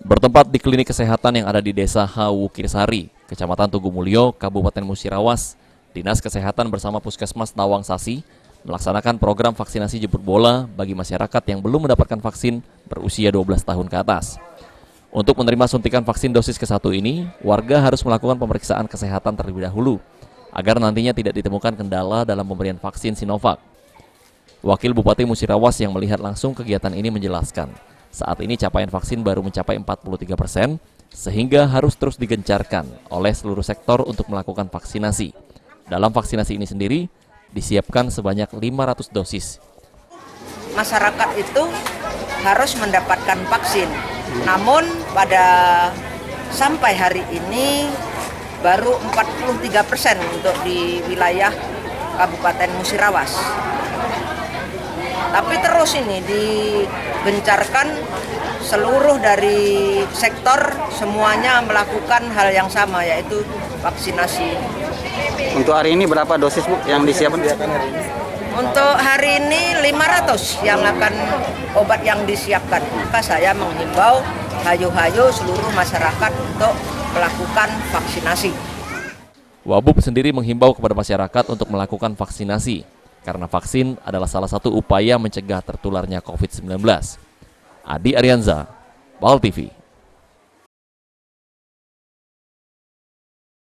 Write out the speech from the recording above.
Bertempat di klinik kesehatan yang ada di Desa Hawukirsari, Kecamatan Tugu Mulyo, Kabupaten Musirawas, Dinas Kesehatan bersama Puskesmas Nawang Sasi melaksanakan program vaksinasi jemput bola bagi masyarakat yang belum mendapatkan vaksin berusia 12 tahun ke atas. Untuk menerima suntikan vaksin dosis ke-1 ini, warga harus melakukan pemeriksaan kesehatan terlebih dahulu, agar nantinya tidak ditemukan kendala dalam pemberian vaksin Sinovac. Wakil Bupati Musirawas yang melihat langsung kegiatan ini menjelaskan, saat ini capaian vaksin baru mencapai 43%, sehingga harus terus digencarkan oleh seluruh sektor untuk melakukan vaksinasi. Dalam vaksinasi ini sendiri, disiapkan sebanyak 500 dosis. Masyarakat itu harus mendapatkan vaksin, namun sampai hari ini baru 43% untuk di wilayah Kabupaten Musirawas. Tapi terus ini digencarkan, seluruh dari sektor semuanya melakukan hal yang sama, yaitu vaksinasi. Untuk hari ini berapa dosis, Bu, yang disiapkan? Untuk hari ini 500 yang akan obat yang disiapkan. Maka saya menghimbau hayo-hayo seluruh masyarakat untuk melakukan vaksinasi. Wabub sendiri menghimbau kepada masyarakat untuk melakukan vaksinasi, karena vaksin adalah salah satu upaya mencegah tertularnya COVID-19. Adi Arianza, PAL TV.